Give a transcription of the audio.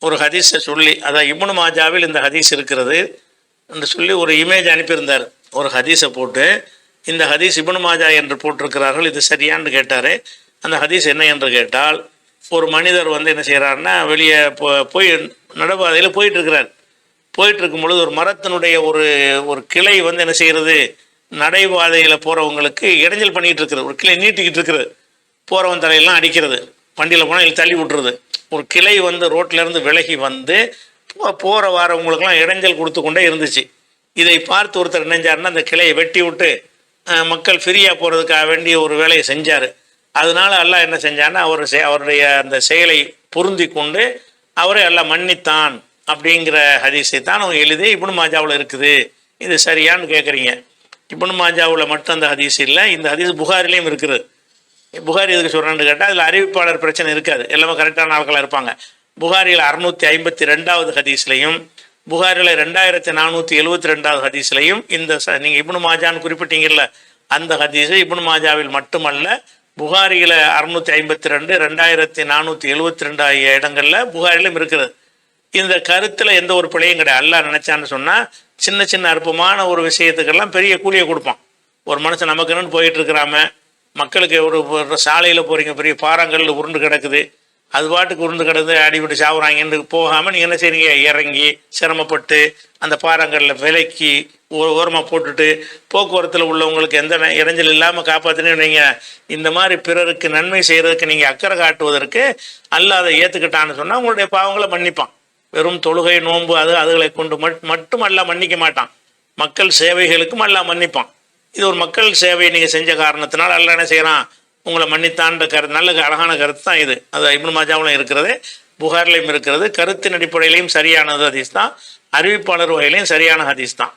ஒரு ஹதீஸை சொல்லி, அதான் இப்னு மாஜாவில் இந்த ஹதீஸ் இருக்கிறது என்று சொல்லி ஒரு இமேஜ் அனுப்பியிருந்தார். ஒரு ஹதீஸை போட்டு, இந்த ஹதீஸ் இப்னு மாஜா என்று போட்டிருக்கிறார்கள், இது சரியான்னு கேட்டார். அந்த ஹதீஸ் என்ன என்று கேட்டால், ஒரு மனிதர் வந்து என்ன செய்கிறாருன்னா, வெளியே போய் நடைபாதையில் போயிட்டுருக்கிறார். போயிட்டுருக்கும் பொழுது ஒரு மரத்தினுடைய ஒரு ஒரு கிளை வந்து என்ன செய்கிறது, நடைபாதையில் போகிறவங்களுக்கு இடைஞ்சல் பண்ணிகிட்டு இருக்கிறது. ஒரு கிளை நீட்டிக்கிட்டு இருக்கிறது, போகிறவன் தலையெல்லாம் அடிக்கிறது, வண்டியில் போனால் இதில் தள்ளி விட்டுறது. ஒரு கிளை வந்து ரோட்லேருந்து விலகி வந்து போகிற வாரவங்களுக்கெல்லாம் இடைஞ்சல் கொடுத்து கொண்டே இருந்துச்சு. இதை பார்த்து ஒருத்தர் நினைஞ்சாருன்னா அந்த கிளையை வெட்டி விட்டு மக்கள் ஃப்ரீயாக போகிறதுக்காக வேண்டிய ஒரு வேலையை செஞ்சார். அதனால அல்லாஹ் என்ன செஞ்சான்னா, அவருடைய அந்த செயலை பொருந்தி கொண்டு அவரை அல்லாஹ் மன்னித்தான் அப்படிங்கிற ஹதீஸை தான் அவங்க எழுதி இப்னு மாஜாவில் இருக்குது. இது சரியான்னு கேட்குறீங்க. இப்னு மாஜாவில் மட்டும் அந்த ஹதீஸ் இல்லை, இந்த ஹதீஸ் புகாரிலையும் இருக்குது. புகாரி எதுக்கு சொல்கிறான்னு கேட்டால், அதில் அறிவிப்பாளர் பிரச்சனை இருக்காது, எல்லாமே கரெக்டான ஆட்களாக இருப்பாங்க. புகாரியில் 652வது ஹதீஸ்லையும் புகாரில் 2472வது ஹதீஸ்லையும் இந்த நீங்கள் இப்னு மாஜான்னு குறிப்பிட்டீங்கல்ல, அந்த ஹதீஸு இப்னு மாஜாவில் மட்டுமல்ல, புகாரியில் 652 2472 ஆகிய இடங்களில் புகாரிலும் இருக்குது. இந்த கருத்தில் எந்த ஒரு பிழையும் கிடையாது. அல்லாஹ் நினச்சான்னு சொன்னால் சின்ன சின்ன அற்பமான ஒரு விஷயத்துக்கெல்லாம் பெரிய கூலியை கொடுப்பான். ஒரு மனுஷன் நமக்குன்னு போயிட்டு இருக்கிறாம, மக்களுக்கு ஒரு சாலையில் போகிறீங்க, பெரிய பாறாங்கல்ல உருண்டு கிடக்குது, அது பாட்டுக்கு உருண்டு கிடந்து அடிபட்டு சாவுறாங்கன்னு போகாமல் நீங்கள் என்ன செய்றீங்க, இறங்கி சிரமப்பட்டு அந்த பாறாங்கல்ல விலக்கி ஓரமாக போட்டுட்டு போக்குவரத்தில் உள்ளவங்களுக்கு எந்த இடைஞ்சல் இல்லாமல் காப்பாற்றினு நீங்கள். இந்த மாதிரி பிறருக்கு நன்மை செய்கிறதுக்கு நீங்கள் அக்கறை காட்டுவதற்கு அல்லாஹ் அதை ஏற்றுக்கிட்டான்னு சொன்னால் உங்களுடைய பாவங்களை மன்னிப்பான். வெறும் தொழுகை நோன்பு அதுகளை கொண்டு மட்டும் அல்லாஹ் மன்னிக்க மாட்டான், மக்கள் சேவைகளுக்கும் அல்லாஹ் மன்னிப்பான். இது ஒரு மக்கள் சேவையை நீங்கள் செஞ்ச காரணத்தினால் அல்லாஹ் என்ன செய்கிறான், உங்களை மன்னித்தான்ற கருத்து. நல்ல அழகான கருத்து தான் இது. அது இப்னு மாஜாவிலும் இருக்கிறது, புகாரிலையும் இருக்கிறது. கருத்தின் அடிப்படையிலையும் சரியானது ஹதீஸ் தான், அறிவிப்பாளர் வகையிலையும் சரியான ஹதீஸ் தான்.